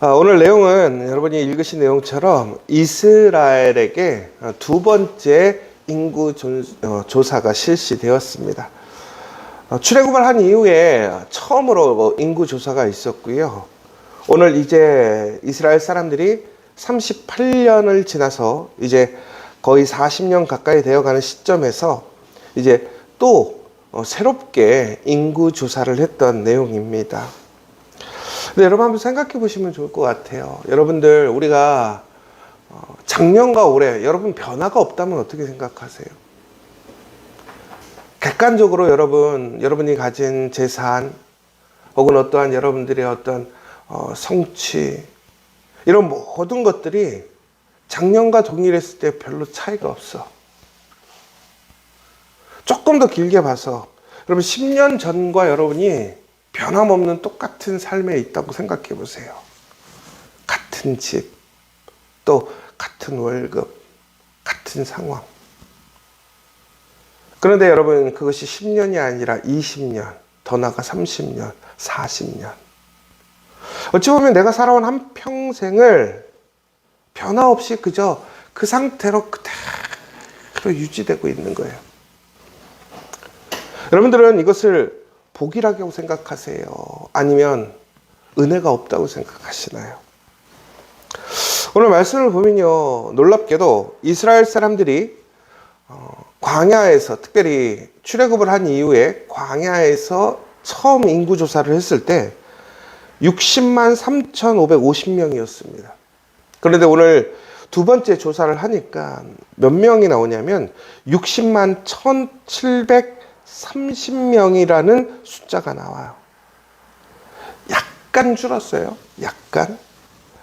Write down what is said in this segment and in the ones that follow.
오늘 내용은 여러분이 읽으신 내용처럼 이스라엘에게 두 번째 인구 조사가 실시되었습니다. 출애굽을 한 이후에 처음으로 인구 조사가 있었고요. 오늘 이제 이스라엘 사람들이 38년을 지나서 이제 거의 40년 가까이 되어가는 시점에서 이제 또 새롭게 인구 조사를 했던 내용입니다. 근데 여러분 한번 생각해 보시면 좋을 것 같아요. 여러분들 우리가 작년과 올해 여러분 변화가 없다면 어떻게 생각하세요? 객관적으로 여러분이 가진 재산 혹은 어떠한 여러분들의 어떤 성취 이런 모든 것들이 작년과 동일했을 때 별로 차이가 없어. 조금 더 길게 봐서 여러분 10년 전과 여러분이 변함없는 똑같은 삶에 있다고 생각해 보세요. 같은 집, 또 같은 월급, 같은 상황. 그런데 여러분 그것이 10년이 아니라 20년, 더 나아가 30년, 40년. 어찌 보면 내가 살아온 한 평생을 변화 없이 그저 그 상태로 그대로 유지되고 있는 거예요. 여러분들은 이것을 복이라고 생각하세요? 아니면 은혜가 없다고 생각하시나요? 오늘 말씀을 보면요, 놀랍게도 이스라엘 사람들이 광야에서, 특별히 출애굽을 한 이후에 광야에서 처음 인구조사를 했을 때 60만 3,550명이었습니다. 그런데 오늘 두 번째 조사를 하니까 몇 명이 나오냐면 60만 1,730명이라는 숫자가 나와요. 약간 줄었어요. 약간.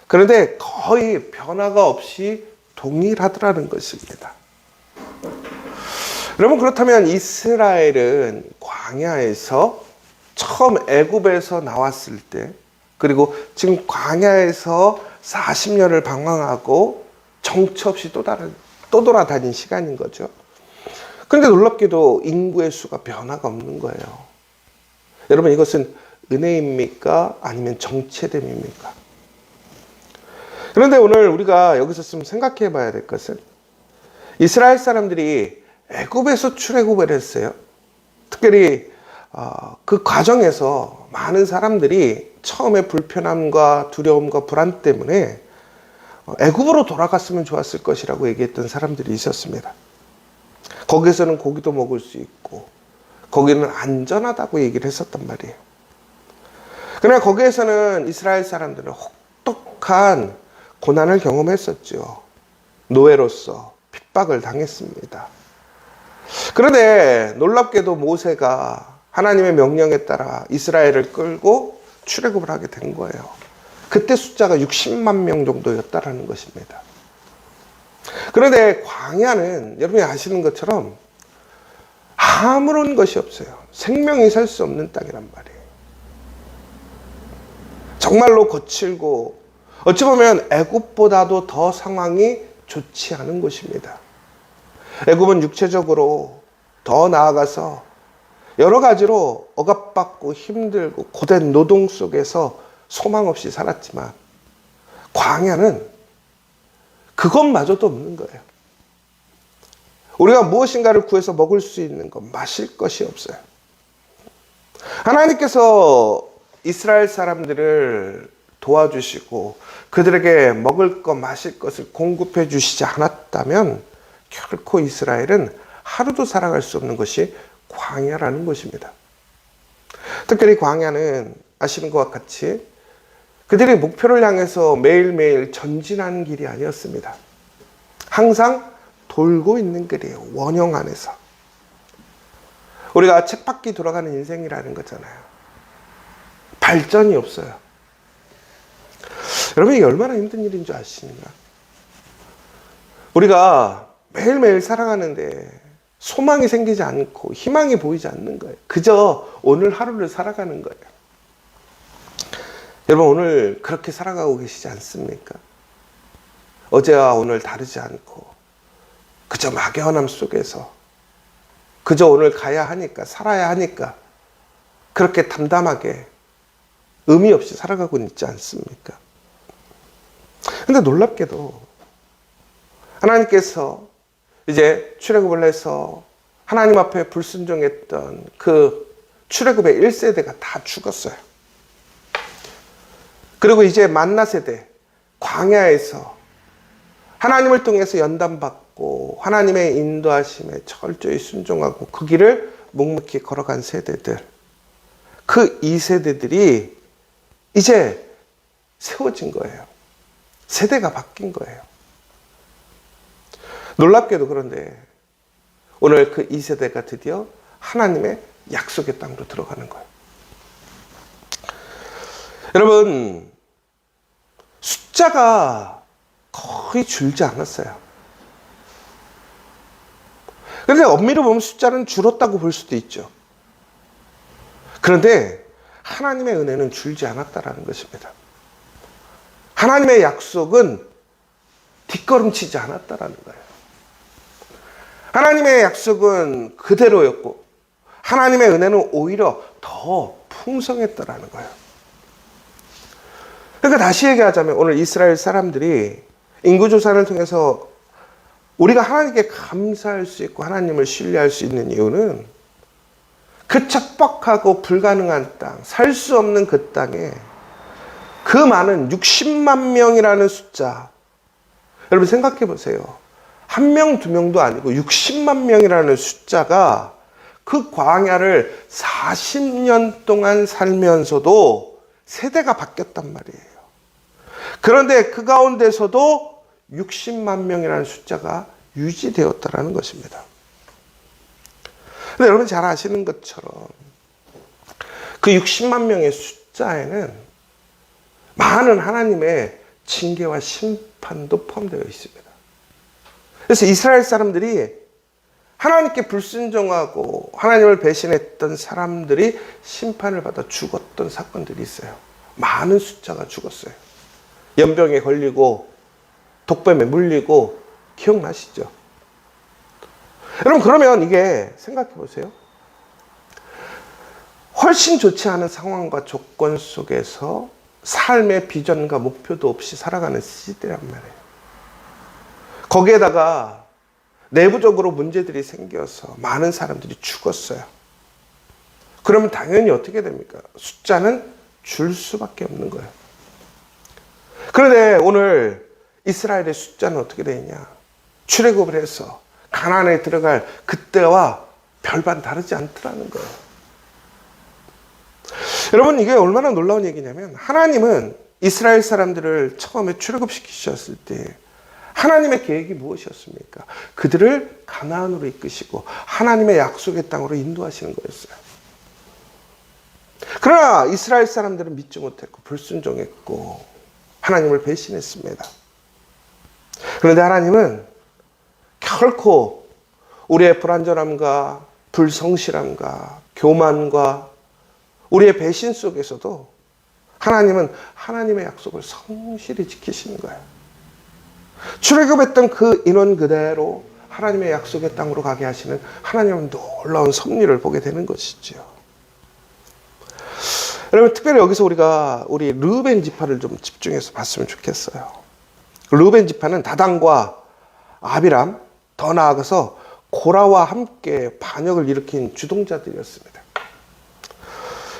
그런데 거의 변화가 없이 동일하더라는 것입니다. 여러분 그렇다면 이스라엘은 광야에서 처음 애굽에서 나왔을 때 그리고 지금 광야에서 40년을 방황하고 정처 없이 또 돌아다닌 시간인 거죠. 그런데 놀랍게도 인구의 수가 변화가 없는 거예요. 여러분 이것은 은혜입니까? 아니면 정체됨입니까? 그런데 오늘 우리가 여기서 좀 생각해 봐야 될 것은 이스라엘 사람들이 애굽에서 출애굽을 했어요. 특별히 그 과정에서 많은 사람들이 처음에 불편함과 두려움과 불안 때문에 애굽으로 돌아갔으면 좋았을 것이라고 얘기했던 사람들이 있었습니다. 거기에서는 고기도 먹을 수 있고 거기는 안전하다고 얘기를 했었단 말이에요. 그러나 거기에서는 이스라엘 사람들은 혹독한 고난을 경험했었죠. 노예로서 핍박을 당했습니다. 그런데 놀랍게도 모세가 하나님의 명령에 따라 이스라엘을 끌고 출애굽을 하게 된 거예요. 그때 숫자가 60만 명 정도였다라는 것입니다. 그런데 광야는 여러분이 아시는 것처럼 아무런 것이 없어요. 생명이 살 수 없는 땅이란 말이에요. 정말로 거칠고 어찌 보면 애굽보다도 더 상황이 좋지 않은 곳입니다. 애굽은 육체적으로 더 나아가서 여러 가지로 억압받고 힘들고 고된 노동 속에서 소망 없이 살았지만 광야는 그것마저도 없는 거예요. 우리가 무엇인가를 구해서 먹을 수 있는 것, 마실 것이 없어요. 하나님께서 이스라엘 사람들을 도와주시고 그들에게 먹을 것, 마실 것을 공급해 주시지 않았다면 결코 이스라엘은 하루도 살아갈 수 없는 것이 광야라는 것입니다. 특별히 광야는 아시는 것과 같이 그들이 목표를 향해서 매일매일 전진하는 길이 아니었습니다. 항상 돌고 있는 길이에요. 원형 안에서. 우리가 쳇바퀴 돌아가는 인생이라는 거잖아요. 발전이 없어요. 여러분 이게 얼마나 힘든 일인 줄 아십니까? 우리가 매일매일 살아가는데 소망이 생기지 않고 희망이 보이지 않는 거예요. 그저 오늘 하루를 살아가는 거예요. 여러분 오늘 그렇게 살아가고 계시지 않습니까? 어제와 오늘 다르지 않고 그저 막연함 속에서 그저 오늘 가야 하니까 살아야 하니까 그렇게 담담하게 의미 없이 살아가고 있지 않습니까? 근데 놀랍게도 하나님께서 이제 출애굽을 해서 하나님 앞에 불순종했던 그 출애굽의 1세대가 다 죽었어요. 그리고 이제 만나 세대, 광야에서 하나님을 통해서 연단받고 하나님의 인도하심에 철저히 순종하고 그 길을 묵묵히 걸어간 세대들, 그 2세대들이 이제 세워진 거예요. 세대가 바뀐 거예요. 놀랍게도 그런데 오늘 그 2세대가 드디어 하나님의 약속의 땅으로 들어가는 거예요. 여러분, 숫자가 거의 줄지 않았어요. 그런데 엄밀히 보면 숫자는 줄었다고 볼 수도 있죠. 그런데 하나님의 은혜는 줄지 않았다라는 것입니다. 하나님의 약속은 뒷걸음치지 않았다라는 거예요. 하나님의 약속은 그대로였고 하나님의 은혜는 오히려 더 풍성했다라는 거예요. 그러니까 다시 얘기하자면 오늘 이스라엘 사람들이 인구조사를 통해서 우리가 하나님께 감사할 수 있고 하나님을 신뢰할 수 있는 이유는 그 척박하고 불가능한 땅, 살 수 없는 그 땅에 그 많은 60만 명이라는 숫자, 여러분 생각해 보세요. 한 명, 두 명도 아니고 60만 명이라는 숫자가 그 광야를 40년 동안 살면서도 세대가 바뀌었단 말이에요. 그런데 그 가운데서도 60만 명이라는 숫자가 유지되었다는 것입니다. 근데 여러분 잘 아시는 것처럼 그 60만 명의 숫자에는 많은 하나님의 징계와 심판도 포함되어 있습니다. 그래서 이스라엘 사람들이 하나님께 불순종하고 하나님을 배신했던 사람들이 심판을 받아 죽었던 사건들이 있어요. 많은 숫자가 죽었어요. 연병에 걸리고 독뱀에 물리고 기억나시죠? 여러분 그러면 이게 생각해 보세요. 훨씬 좋지 않은 상황과 조건 속에서 삶의 비전과 목표도 없이 살아가는 시대란 말이에요. 거기에다가 내부적으로 문제들이 생겨서 많은 사람들이 죽었어요. 그러면 당연히 어떻게 됩니까? 숫자는 줄 수밖에 없는 거예요. 그런데 오늘 이스라엘의 숫자는 어떻게 되느냐? 출애굽을 해서 가나안에 들어갈 그때와 별반 다르지 않더라는 거예요. 여러분 이게 얼마나 놀라운 얘기냐면 하나님은 이스라엘 사람들을 처음에 출애굽시키셨을 때 하나님의 계획이 무엇이었습니까? 그들을 가나안으로 이끄시고 하나님의 약속의 땅으로 인도하시는 거였어요. 그러나 이스라엘 사람들은 믿지 못했고 불순종했고 하나님을 배신했습니다. 그런데 하나님은 결코 우리의 불완전함과 불성실함과 교만과 우리의 배신 속에서도 하나님은 하나님의 약속을 성실히 지키시는 거예요. 출애굽했던 그 인원 그대로 하나님의 약속의 땅으로 가게 하시는 하나님은 놀라운 섭리를 보게 되는 것이죠. 여러분 특별히 여기서 우리 르우벤 지파를 좀 집중해서 봤으면 좋겠어요. 르우벤 지파는 다단과 아비람, 더 나아가서 고라와 함께 반역을 일으킨 주동자들이었습니다.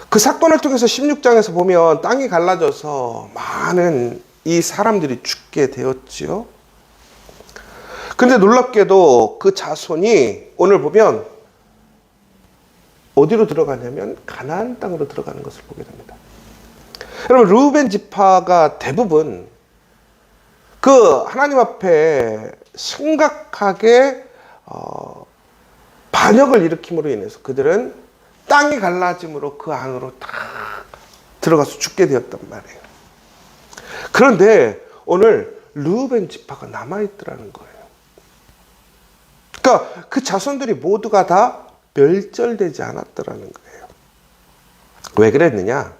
그 사건을 통해서 16장에서 보면 땅이 갈라져서 많은 이 사람들이 죽게 되었지요. 근데 놀랍게도 그 자손이 오늘 보면 어디로 들어가냐면 가나안 땅으로 들어가는 것을 보게 됩니다. 여러분 르우벤 지파가 대부분 그 하나님 앞에 심각하게 반역을 일으킴으로 인해서 그들은 땅이 갈라짐으로 그 안으로 다 들어가서 죽게 되었단 말이에요. 그런데 오늘 르우벤 지파가 남아있더라는 거예요. 그러니까 그 자손들이 모두가 다 멸절되지 않았더라는 거예요. 왜 그랬느냐?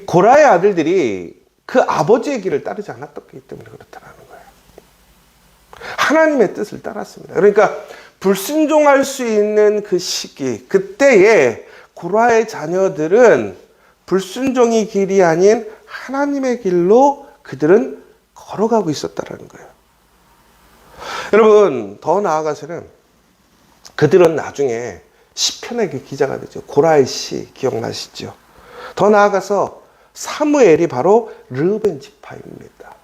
고라의 아들들이 그 아버지의 길을 따르지 않았기 때문에 그렇다는 거예요. 하나님의 뜻을 따랐습니다. 그러니까 불순종할 수 있는 그 시기, 그때에 고라의 자녀들은 불순종의 길이 아닌 하나님의 길로 그들은 걸어가고 있었다라는 거예요. 여러분, 더 나아가서는 그들은 나중에 시편의 그 기자가 되죠. 고라의 시 기억나시죠? 더 나아가서 사무엘이 바로 르우벤 지파입니다.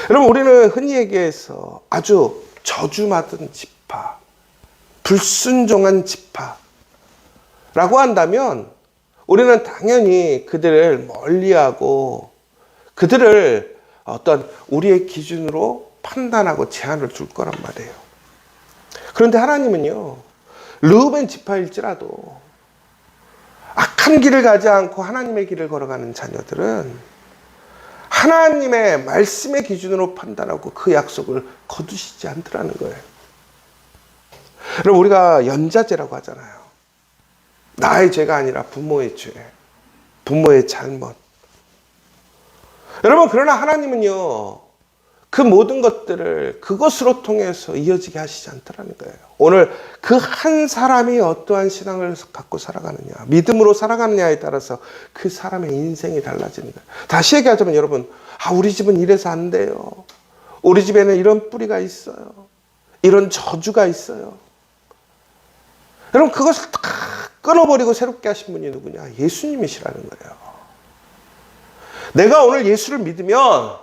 여러분, 우리는 흔히 얘기해서 아주 저주받은 지파, 불순종한 지파라고 한다면 우리는 당연히 그들을 멀리하고 그들을 어떤 우리의 기준으로 판단하고 제한을 둘 거란 말이에요. 그런데 하나님은요, 르우벤 지파일지라도 악한 길을 가지 않고 하나님의 길을 걸어가는 자녀들은 하나님의 말씀의 기준으로 판단하고 그 약속을 거두시지 않더라는 거예요. 여러분, 우리가 연자죄라고 하잖아요. 나의 죄가 아니라 부모의 죄, 부모의 잘못. 여러분, 그러나 하나님은요, 그 모든 것들을 그것으로 통해서 이어지게 하시지 않더라는 거예요. 오늘 그 한 사람이 어떠한 신앙을 갖고 살아가느냐, 믿음으로 살아가느냐에 따라서 그 사람의 인생이 달라지는 거예요. 다시 얘기하자면 여러분, 우리 집은 이래서 안 돼요. 우리 집에는 이런 뿌리가 있어요. 이런 저주가 있어요. 여러분, 그것을 다 끊어버리고 새롭게 하신 분이 누구냐? 예수님이시라는 거예요. 내가 오늘 예수를 믿으면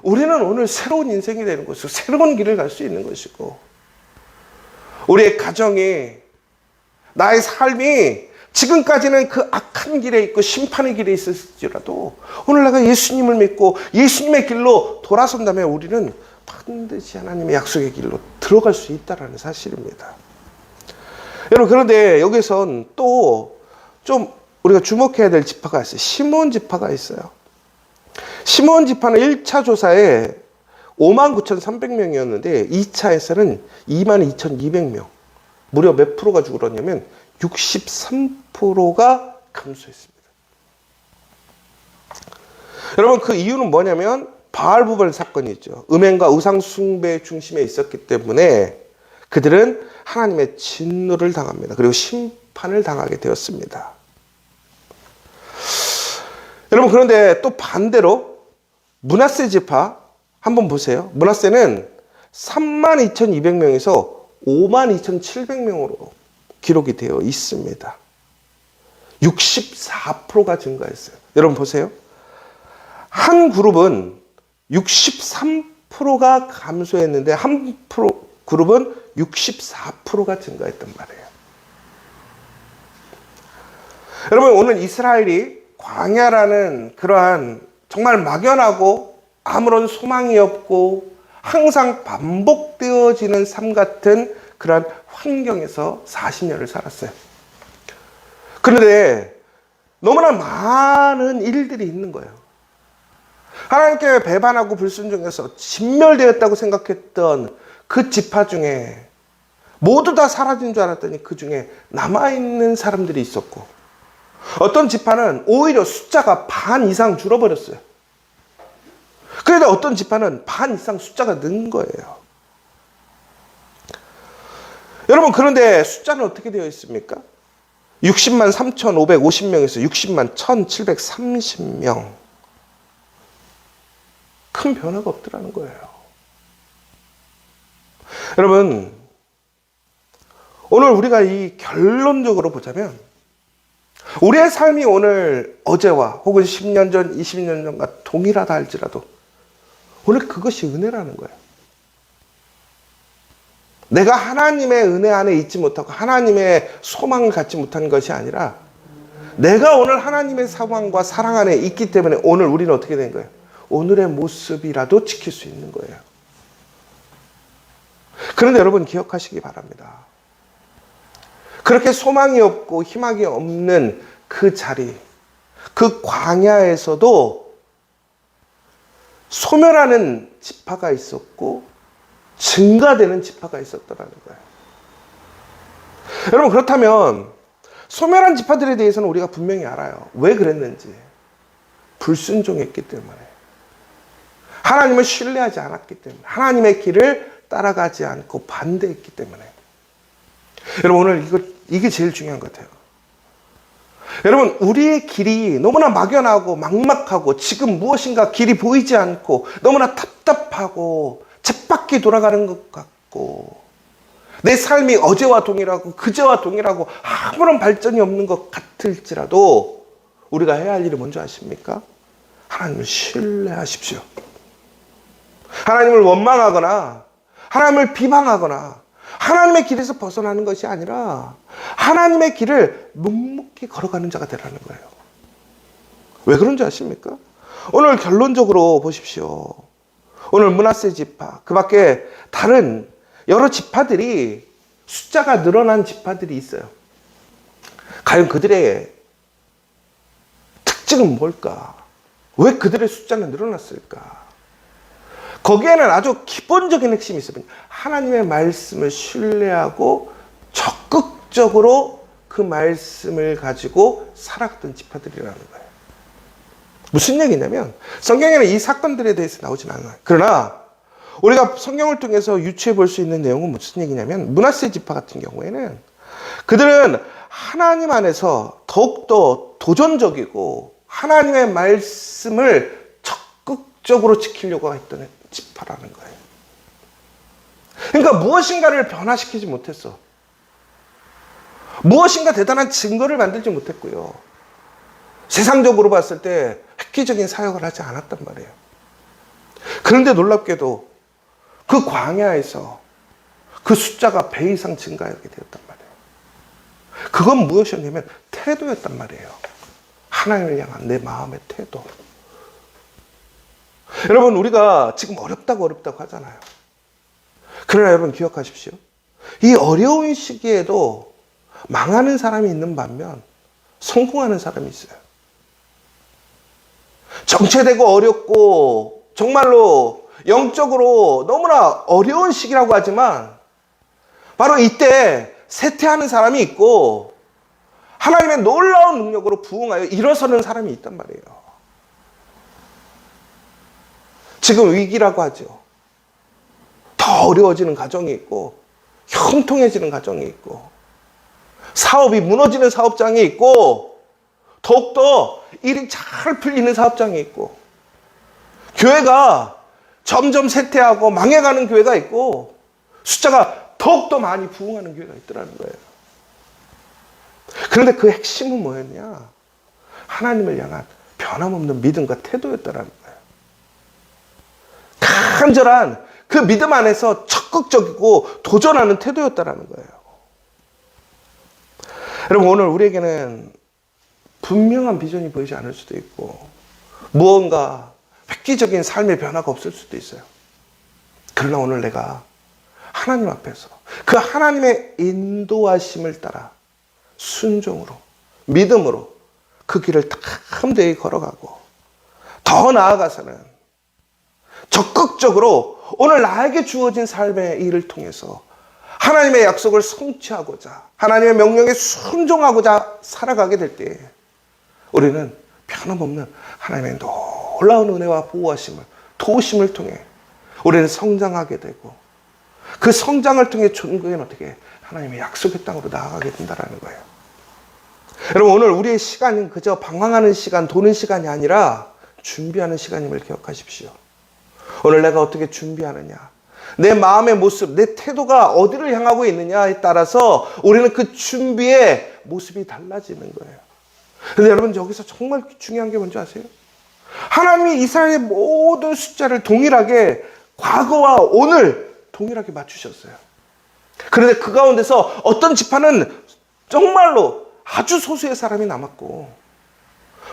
우리는 오늘 새로운 인생이 되는 것이고 새로운 길을 갈 수 있는 것이고 우리의 가정이 나의 삶이 지금까지는 그 악한 길에 있고 심판의 길에 있을지라도 오늘 내가 예수님을 믿고 예수님의 길로 돌아선다면 우리는 반드시 하나님의 약속의 길로 들어갈 수 있다는 사실입니다. 여러분, 그런데 여기선 또 좀 우리가 주목해야 될 지파가 있어요. 시므온 지파가 있어요. 시므온 지파는 1차 조사에 59,300명이었는데 2차에서는 22,200명. 무려 몇 프로가 줄었냐면 63%가 감소했습니다. 여러분, 그 이유는 뭐냐면 바알부벌 사건이 있죠. 음행과 우상 숭배 중심에 있었기 때문에 그들은 하나님의 진노를 당합니다. 그리고 심판을 당하게 되었습니다. 여러분, 그런데 또 반대로 므낫세 지파 한번 보세요. 므낫세는 32,200명에서 52,700명으로 기록이 되어 있습니다. 64%가 증가했어요. 여러분 보세요. 한 그룹은 63%가 감소했는데 한 그룹은 64%가 증가했단 말이에요. 여러분, 오늘 이스라엘이 광야라는 그러한 정말 막연하고 아무런 소망이 없고 항상 반복되어지는 삶 같은 그러한 환경에서 40년을 살았어요. 그런데 너무나 많은 일들이 있는 거예요. 하나님께 배반하고 불순종해서 진멸되었다고 생각했던 그 지파 중에 모두 다 사라진 줄 알았더니 그 중에 남아있는 사람들이 있었고, 어떤 지파는 오히려 숫자가 반 이상 줄어버렸어요. 그런데 어떤 지파는 반 이상 숫자가 는 거예요. 여러분, 그런데 숫자는 어떻게 되어 있습니까? 60만 3,550명에서 60만 1,730명. 큰 변화가 없더라는 거예요. 여러분, 오늘 우리가 이 결론적으로 보자면 우리의 삶이 오늘 어제와 혹은 10년 전, 20년 전과 동일하다 할지라도 오늘 그것이 은혜라는 거예요. 내가 하나님의 은혜 안에 있지 못하고 하나님의 소망을 갖지 못하는 것이 아니라 내가 오늘 하나님의 사랑과 사랑 안에 있기 때문에 오늘 우리는 어떻게 된 거예요? 오늘의 모습이라도 지킬 수 있는 거예요. 그런데 여러분 기억하시기 바랍니다. 그렇게 소망이 없고 희망이 없는 그 자리, 그 광야에서도 소멸하는 지파가 있었고 증가되는 지파가 있었더라는 거예요. 여러분, 그렇다면 소멸한 지파들에 대해서는 우리가 분명히 알아요. 왜 그랬는지. 불순종했기 때문에. 하나님을 신뢰하지 않았기 때문에. 하나님의 길을 따라가지 않고 반대했기 때문에. 여러분, 오늘 이게 제일 중요한 것 같아요. 여러분, 우리의 길이 너무나 막연하고 막막하고 지금 무엇인가 길이 보이지 않고 너무나 답답하고 쳇바퀴 돌아가는 것 같고 내 삶이 어제와 동일하고 그제와 동일하고 아무런 발전이 없는 것 같을지라도 우리가 해야 할 일이 뭔지 아십니까? 하나님을 신뢰하십시오. 하나님을 원망하거나 하나님을 비방하거나 하나님의 길에서 벗어나는 것이 아니라 하나님의 길을 묵묵히 걸어가는 자가 되라는 거예요. 왜 그런지 아십니까? 오늘 결론적으로 보십시오. 오늘 므낫세 지파, 그 밖에 다른 여러 지파들이 숫자가 늘어난 지파들이 있어요. 과연 그들의 특징은 뭘까? 왜 그들의 숫자는 늘어났을까? 거기에는 아주 기본적인 핵심이 있어요. 하나님의 말씀을 신뢰하고 적극적으로 그 말씀을 가지고 살았던 지파들이라는 거예요. 무슨 얘기냐면 성경에는 이 사건들에 대해서 나오진 않아요. 그러나 우리가 성경을 통해서 유추해 볼 수 있는 내용은 무슨 얘기냐면 므낫세 지파 같은 경우에는 그들은 하나님 안에서 더욱더 도전적이고 하나님의 말씀을 적극적으로 지키려고 했던 지파라는 거예요. 그러니까 무엇인가를 변화시키지 못했어. 무엇인가 대단한 증거를 만들지 못했고요. 세상적으로 봤을 때 획기적인 사역을 하지 않았단 말이에요. 그런데 놀랍게도 그 광야에서 그 숫자가 배 이상 증가하게 되었단 말이에요. 그건 무엇이었냐면 태도였단 말이에요. 하나님을 향한 내 마음의 태도. 여러분, 우리가 지금 어렵다고 하잖아요. 그러나 여러분 기억하십시오. 이 어려운 시기에도 망하는 사람이 있는 반면 성공하는 사람이 있어요. 정체되고 어렵고 정말로 영적으로 너무나 어려운 시기라고 하지만 바로 이때 쇠퇴하는 사람이 있고 하나님의 놀라운 능력으로 부응하여 일어서는 사람이 있단 말이에요. 지금 위기라고 하죠. 더 어려워지는 가정이 있고 형통해지는 가정이 있고 사업이 무너지는 사업장이 있고 더욱더 일이 잘 풀리는 사업장이 있고 교회가 점점 쇠퇴하고 망해가는 교회가 있고 숫자가 더욱더 많이 부흥하는 교회가 있더라는 거예요. 그런데 그 핵심은 뭐였냐? 하나님을 향한 변함없는 믿음과 태도였다라는 거예요. 간절한 그 믿음 안에서 적극적이고 도전하는 태도였다라는 거예요. 여러분, 오늘 우리에게는 분명한 비전이 보이지 않을 수도 있고 무언가 획기적인 삶의 변화가 없을 수도 있어요. 그러나 오늘 내가 하나님 앞에서 그 하나님의 인도하심을 따라 순종으로 믿음으로 그 길을 탐대히 걸어가고 더 나아가서는 적극적으로 오늘 나에게 주어진 삶의 일을 통해서 하나님의 약속을 성취하고자 하나님의 명령에 순종하고자 살아가게 될 때 우리는 변함없는 하나님의 놀라운 은혜와 보호하심을 도우심을 통해 우리는 성장하게 되고 그 성장을 통해 전국에는 어떻게 하나님의 약속의 땅으로 나아가게 된다는 거예요. 여러분, 오늘 우리의 시간은 그저 방황하는 시간, 도는 시간이 아니라 준비하는 시간임을 기억하십시오. 오늘 내가 어떻게 준비하느냐, 내 마음의 모습, 내 태도가 어디를 향하고 있느냐에 따라서 우리는 그 준비의 모습이 달라지는 거예요. 그런데 여러분, 여기서 정말 중요한 게 뭔지 아세요? 하나님이 이스라엘의 모든 숫자를 동일하게 과거와 오늘 동일하게 맞추셨어요. 그런데 그 가운데서 어떤 지파는 정말로 아주 소수의 사람이 남았고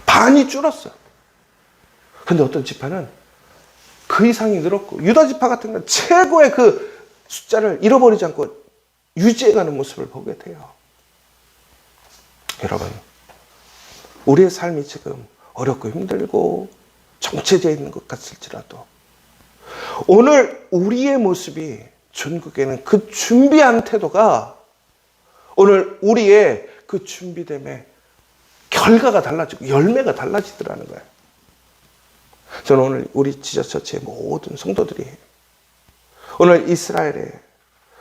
반이 줄었어요. 그런데 어떤 지파는 그 이상이 늘었고 유다 지파 같은 건 최고의 그 숫자를 잃어버리지 않고 유지해가는 모습을 보게 돼요. 여러분, 우리의 삶이 지금 어렵고 힘들고 정체되어 있는 것 같을지라도 오늘 우리의 모습이 전국에는 그 준비한 태도가 오늘 우리의 그 준비됨의 결과가 달라지고 열매가 달라지더라는 거예요. 저는 오늘 우리 지저처치의 모든 성도들이 오늘 이스라엘에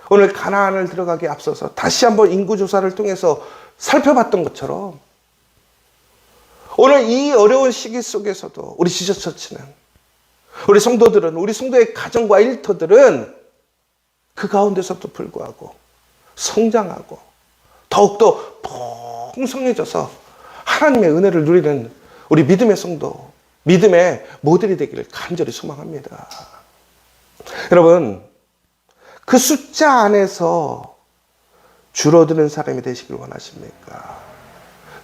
오늘 가나안을 들어가기에 앞서서 다시 한번 인구조사를 통해서 살펴봤던 것처럼 오늘 이 어려운 시기 속에서도 우리 지저처치는, 우리 성도들은, 우리 성도의 가정과 일터들은 그 가운데서도 불구하고 성장하고 더욱더 풍성해져서 하나님의 은혜를 누리는 우리 믿음의 성도, 믿음의 모델이 되기를 간절히 소망합니다. 여러분, 그 숫자 안에서 줄어드는 사람이 되시길 원하십니까?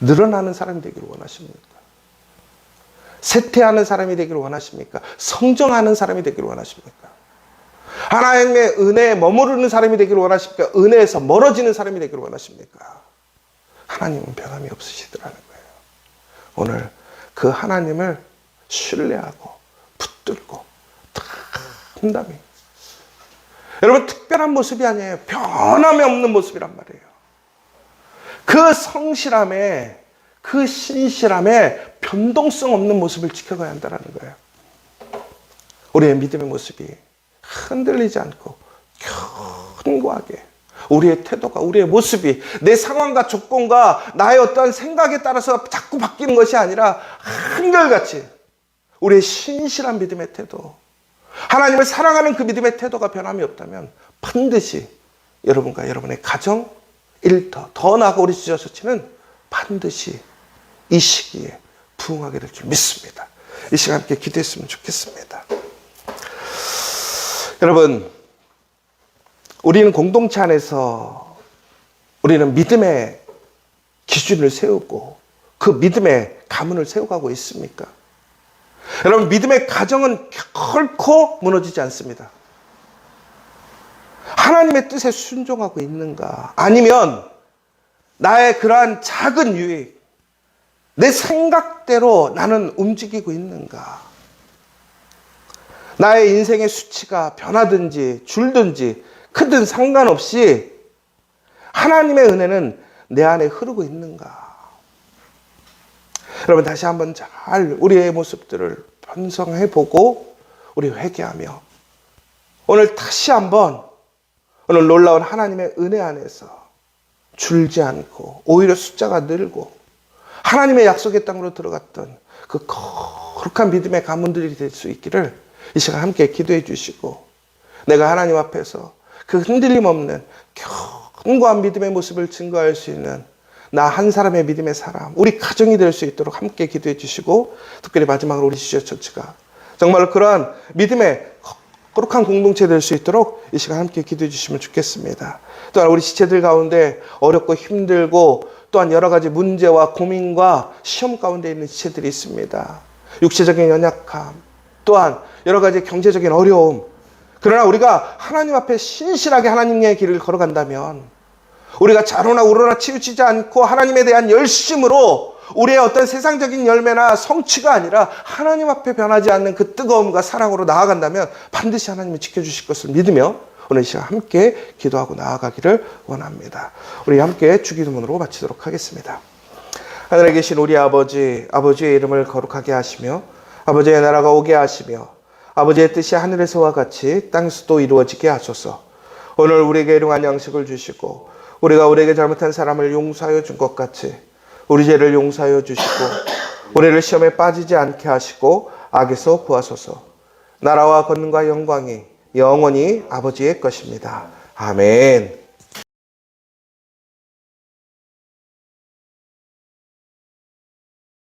늘어나는 사람이 되기를 원하십니까? 쇠퇴하는 사람이 되기를 원하십니까? 성장하는 사람이 되기를 원하십니까? 하나님의 은혜에 머무르는 사람이 되기를 원하십니까? 은혜에서 멀어지는 사람이 되기를 원하십니까? 하나님은 변함이 없으시더라는 거예요. 오늘 그 하나님을 신뢰하고 붙들고 담담히, 여러분, 특별한 모습이 아니에요. 변함이 없는 모습이란 말이에요. 그 성실함에, 그 신실함에 변동성 없는 모습을 지켜가야 한다는 거예요. 우리의 믿음의 모습이 흔들리지 않고 견고하게, 우리의 태도가, 우리의 모습이 내 상황과 조건과 나의 어떤 생각에 따라서 자꾸 바뀌는 것이 아니라 한결같이 우리의 신실한 믿음의 태도, 하나님을 사랑하는 그 믿음의 태도가 변함이 없다면 반드시 여러분과 여러분의 가정, 일터, 더 나아가 우리 지저처치는 반드시 이 시기에 부흥하게 될 줄 믿습니다. 이 시간 함께 기도했으면 좋겠습니다. 여러분, 우리는 공동체 안에서 우리는 믿음의 기준을 세우고 그 믿음의 가문을 세워가고 있습니까? 여러분, 믿음의 가정은 결코 무너지지 않습니다. 하나님의 뜻에 순종하고 있는가? 아니면 나의 그러한 작은 유익, 내 생각대로 나는 움직이고 있는가? 나의 인생의 수치가 변하든지 줄든지 크든 상관없이 하나님의 은혜는 내 안에 흐르고 있는가? 여러분, 다시 한번 잘 우리의 모습들을 반성해보고 우리 회개하며 오늘 다시 한번 오늘 놀라운 하나님의 은혜 안에서 줄지 않고 오히려 숫자가 늘고 하나님의 약속의 땅으로 들어갔던 그 거룩한 믿음의 가문들이 될 수 있기를 이 시간 함께 기도해 주시고, 내가 하나님 앞에서 그 흔들림 없는 견고한 믿음의 모습을 증거할 수 있는 나 한 사람의 믿음의 사람, 우리 가정이 될 수 있도록 함께 기도해 주시고, 특별히 마지막으로 우리 지저처치가 정말로 그러한 믿음의 거룩한 공동체 될 수 있도록 이 시간 함께 기도해 주시면 좋겠습니다. 또한 우리 지체들 가운데 어렵고 힘들고 또한 여러 가지 문제와 고민과 시험 가운데 있는 지체들이 있습니다. 육체적인 연약함, 또한 여러 가지 경제적인 어려움. 그러나 우리가 하나님 앞에 신실하게 하나님의 길을 걸어간다면, 우리가 자로나 우로나 치우치지 않고 하나님에 대한 열심으로 우리의 어떤 세상적인 열매나 성취가 아니라 하나님 앞에 변하지 않는 그 뜨거움과 사랑으로 나아간다면 반드시 하나님이 지켜주실 것을 믿으며 오늘 시간 함께 기도하고 나아가기를 원합니다. 우리 함께 주기도문으로 마치도록 하겠습니다. 하늘에 계신 우리 아버지, 아버지의 이름을 거룩하게 하시며 아버지의 나라가 오게 하시며 아버지의 뜻이 하늘에서와 같이 땅에서도 이루어지게 하소서. 오늘 우리에게 일용할 양식을 주시고 우리가 우리에게 잘못한 사람을 용서하여 준 것 같이 우리 죄를 용서하여 주시고 우리를 시험에 빠지지 않게 하시고 악에서 구하소서. 나라와 권능과 영광이 영원히 아버지의 것입니다. 아멘.